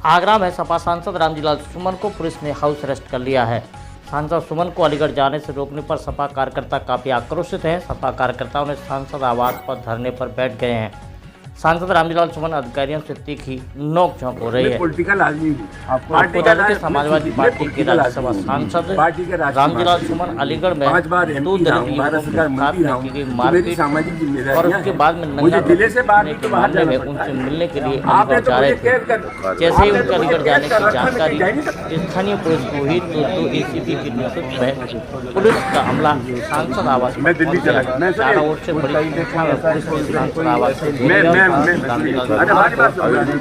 आगरा में सपा सांसद रामजीलाल सुमन को पुलिस ने हाउस अरेस्ट कर लिया है। सांसद सुमन को अलीगढ़ जाने से रोकने पर सपा कार्यकर्ता काफी आक्रोशित हैं। सपा कार्यकर्ताओं ने सांसद आवास पर धरने पर बैठ गए हैं। सांसद रामजीलाल सुमन अधिकारियों से तीखी नोकझोंक हो रही है। पॉलिटिकल आदमी आपको बता दें कि समाजवादी पार्टी के राज्यसभा सांसद रामजीलाल सुमन अलीगढ़ में 2 दलित युवकों के साथ में की गई मारपीट और उसके बाद में नंगा के मामले में उनसे मिलने के लिए अलीगढ़ जा रहे थे। जैसे ही उनके अलीगढ़ जाने की जानकारी स्थानीय पुलिस को हुई तो एसीपी के नेतृत्व में पुलिस का हमला सांसद आवास में चारों ओर से बड़ी संख्या में पुलिस ने सांसद आवास से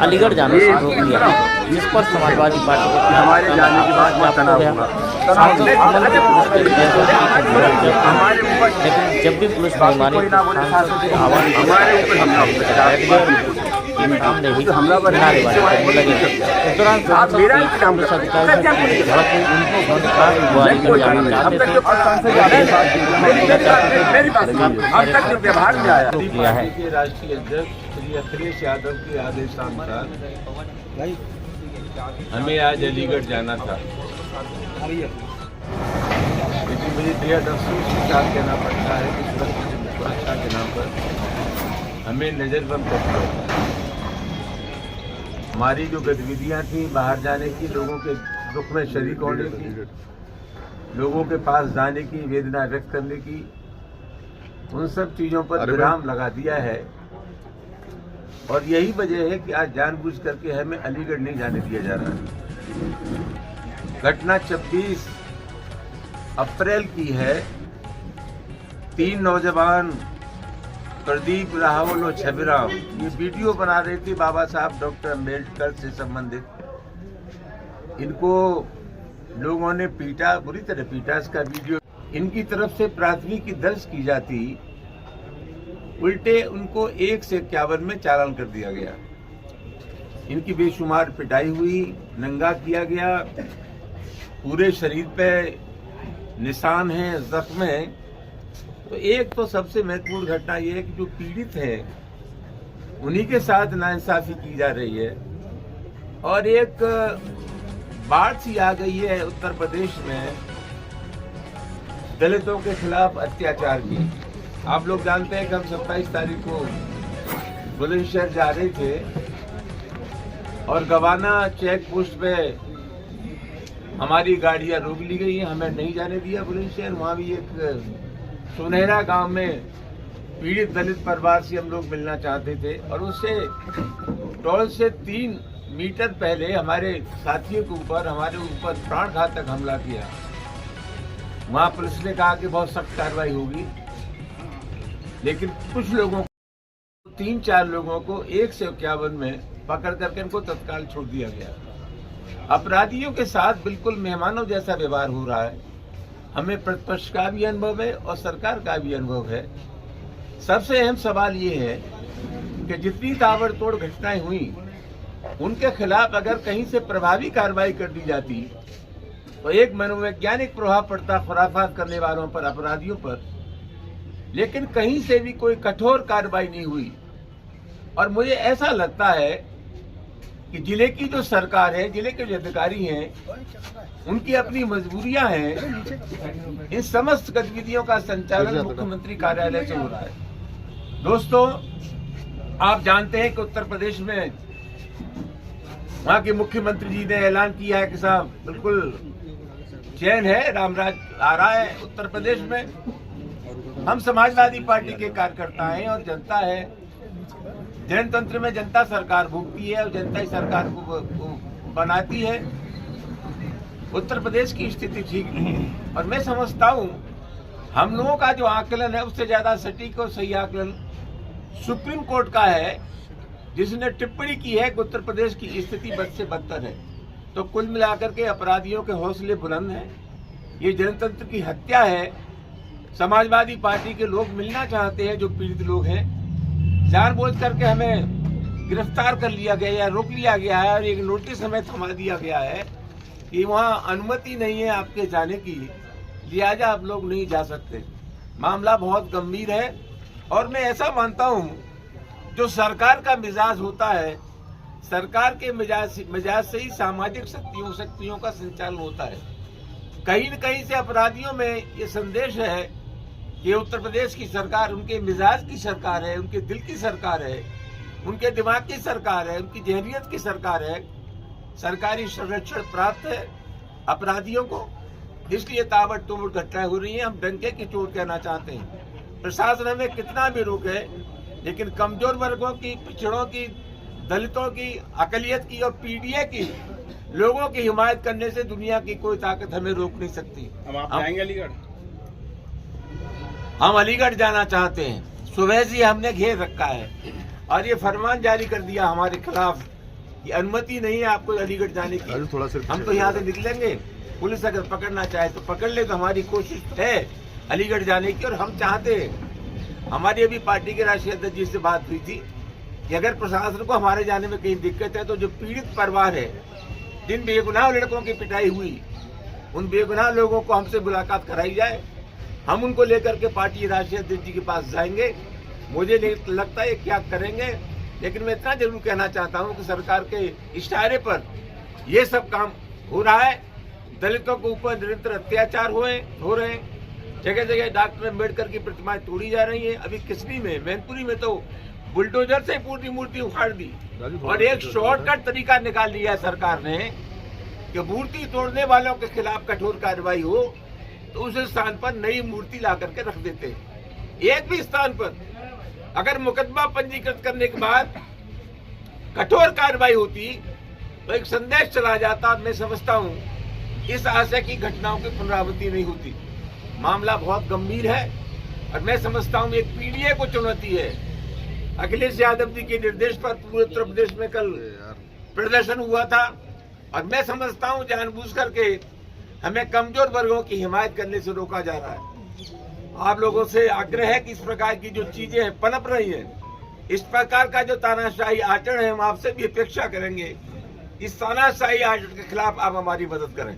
अलीगढ़ जाने से रोक दिया, जिस पर समाजवादी पार्टी को हमारे जाने के बाद तनाव हुआ। लेकिन जब भी पुलिस ने मानी सांसद की आवाज सामने ही नारेबाजी करने लगे। इस दौरान सांसद पुलिस अधिकारियों से झड़प हुई। उनको अलीगढ़ जाना चाहते थे रोक दिया है। राष्ट्रीय अध्यक्ष श्री अखिलेश यादव के आदेशानुसार हमें आज अलीगढ़ जाना था, लेकिन मुझे बेहद अफसोस के साथ कहना पड़ता है कि सुरक्षा के नाम पर हमें नज़रबंद कर दिया। हमारी जो गतिविधियां थी बाहर जाने की, लोगों के दुख में शरीक होने की, लोगों के पास जाने की, वेदना व्यक्त करने की, उन सब चीज़ों पर विराम लगा दिया है। और यही वजह है कि आज जानबूझ करके हमें अलीगढ़ नहीं जाने दिया जा रहा है। घटना 26 अप्रैल की है। 3 नौजवान प्रदीप, राहुल और छबिराम ये वीडियो बना रहे थे बाबा साहब डॉक्टर अम्बेडकर से संबंधित। इनको लोगों ने पीटा, बुरी तरह पीटा। इसका वीडियो इनकी तरफ से प्राथमिकी दर्ज की जाती, उल्टे उनको 1 से 51 में चालान कर दिया गया। इनकी बेशुमार पिटाई हुई, नंगा किया गया, पूरे शरीर पे निशान हैं, जख्म हैं। तो एक तो सबसे महत्वपूर्ण घटना यह है कि जो पीड़ित हैं उन्हीं के साथ नाइंसाफी की जा रही है। और एक बाढ़ सी आ गई है उत्तर प्रदेश में दलितों के खिलाफ अत्याचार की। आप लोग जानते हैं कि हम 27 तारीख को बुलंदशहर जा रहे थे और गवाना चेक पोस्ट पे हमारी गाड़ियां रोक ली गई हैं, हमें नहीं जाने दिया बुलंदशहर। वहाँ भी एक सुनहरा गांव में पीड़ित दलित परिवार से हम लोग मिलना चाहते थे और उससे टोल से 3 मीटर पहले हमारे साथियों के ऊपर, हमारे ऊपर प्राणघातक हमला किया। वहाँ पुलिस ने कहा कि बहुत सख्त कार्रवाई होगी, लेकिन कुछ लोगों को 3-4 लोगों को 1 से 51 में पकड़ करके इनको तत्काल छोड़ दिया गया। अपराधियों के साथ बिल्कुल मेहमानों जैसा व्यवहार हो रहा है। हमें प्रतिपक्ष का भी अनुभव है और सरकार का भी अनुभव है। सबसे अहम सवाल ये है कि जितनी ताबड़तोड़ घटनाएं हुई उनके खिलाफ अगर कहीं से प्रभावी कार्रवाई कर दी जाती तो एक मनोवैज्ञानिक प्रभाव पड़ता खुराफात करने वालों पर, अपराधियों पर। लेकिन कहीं से भी कोई कठोर कार्रवाई नहीं हुई। और मुझे ऐसा लगता है कि जिले की जो सरकार है, जिले के जो अधिकारी हैं, उनकी अपनी मजबूरियां हैं। इन समस्त गतिविधियों का संचालन मुख्यमंत्री कार्यालय से हो रहा है। दोस्तों, आप जानते हैं कि उत्तर प्रदेश में वहां के मुख्यमंत्री जी ने ऐलान किया है कि साहब बिल्कुल चैन है, रामराज आ रहा है उत्तर प्रदेश में। हम समाजवादी पार्टी के कार्यकर्ता हैं और जनता है। जनतंत्र में जनता सरकार भोगती है और जनता ही सरकार को बनाती है। उत्तर प्रदेश की स्थिति ठीक नहीं है और मैं समझता हूँ हम लोगों का जो आकलन है उससे ज्यादा सटीक और सही आकलन सुप्रीम कोर्ट का है, जिसने टिप्पणी की है कि उत्तर प्रदेश की स्थिति बद से बदतर है। तो कुल मिलाकर के अपराधियों के हौसले बुलंद हैं। ये जनतंत्र की हत्या है। समाजवादी पार्टी के लोग मिलना चाहते हैं, जो पीड़ित लोग हैं। जानबूझ करके हमें गिरफ्तार कर लिया गया या रोक लिया गया है और एक नोटिस हमें थमा दिया गया है कि वहाँ अनुमति नहीं है आपके जाने की, लिहाजा आप लोग नहीं जा सकते। मामला बहुत गंभीर है और मैं ऐसा मानता हूँ जो सरकार का मिजाज होता है सरकार के मिजाज से ही सामाजिक शक्तियों का संचालन होता है। कहीं न कहीं से अपराधियों में ये संदेश है कि उत्तर प्रदेश की सरकार उनके मिजाज की सरकार है, उनके दिल की सरकार है, उनके दिमाग की सरकार है, उनकी जहनियत की सरकार है। सरकारी संरक्षण प्राप्त है अपराधियों को, इसलिए ताबड़तोड़ घटनाएं हो रही हैं। हम डंके की चोट कहना चाहते हैं। प्रशासन हमें कितना भी रोके, लेकिन कमजोर वर्गों की, पिछड़ों की, दलितों की, अकलियत की और पीडीए की लोगों की हिमायत करने से दुनिया की कोई ताकत हमें रोक नहीं सकती। आप जाएंगे अलीगढ़? हम अलीगढ़ जाना चाहते हैं। सुबह से हमने घेर रखा है और ये फरमान जारी कर दिया हमारे खिलाफ कि अनुमति नहीं है आपको अलीगढ़ जाने की। हम तो यहाँ से निकलेंगे, पुलिस अगर पकड़ना चाहे तो पकड़ ले, तो हमारी कोशिश है अलीगढ़ जाने की। और हम चाहते हैं, हमारी अभी पार्टी के राष्ट्रीय अध्यक्ष जी से बात हुई थी कि अगर प्रशासन को हमारे जाने में कहीं दिक्कत है तो जो पीड़ित परिवार है, जिन बेगुनाह लड़कों की पिटाई हुई, उन बेगुनाह लोगों को हमसे मुलाकात कराई जाए। हम उनको लेकर के पार्टी राष्ट्रीय अध्यक्ष जी के पास जाएंगे। मुझे लगता है क्या करेंगे, लेकिन मैं इतना जरूर कहना चाहता हूं कि सरकार के इशारे पर ये सब काम हो रहा है। दलितों के ऊपर निरंतर अत्याचार हो रहे हैं। जगह जगह डॉक्टर अम्बेडकर की प्रतिमाएं तोड़ी जा रही हैं। अभी किसनी में, मैनपुरी में तो बुलडोजर से पूरी मूर्ति उखाड़ दी और एक शॉर्टकट तरीका निकाल लिया सरकार ने कि मूर्ति तोड़ने वालों के खिलाफ कठोर कार्रवाई हो तो उस स्थान पर नई मूर्ति ला करके रख देते। एक भी स्थान पर अगर मुकदमा पंजीकृत करने के बाद कठोर कार्रवाई होती तो एक संदेश चला जाता। मैं समझता हूं इस आशय की घटनाओं की पुनरावृत्ति नहीं होती। मामला बहुत गंभीर है और मैं समझता हूं एक पीडीए को चुनौती है। अखिलेश यादव जी के निर्देश पर पूरे उत्तर प्रदेश में कल प्रदर्शन हुआ था और मैं समझता हूं जानबूझ करके हमें कमजोर वर्गों की हिमायत करने से रोका जा रहा है। आप लोगों से आग्रह है कि इस प्रकार की जो चीजें पनप रही हैं, इस प्रकार का जो तानाशाही आचरण है, हम आपसे भी अपेक्षा करेंगे इस तानाशाही आचरण के खिलाफ आप हमारी मदद करें।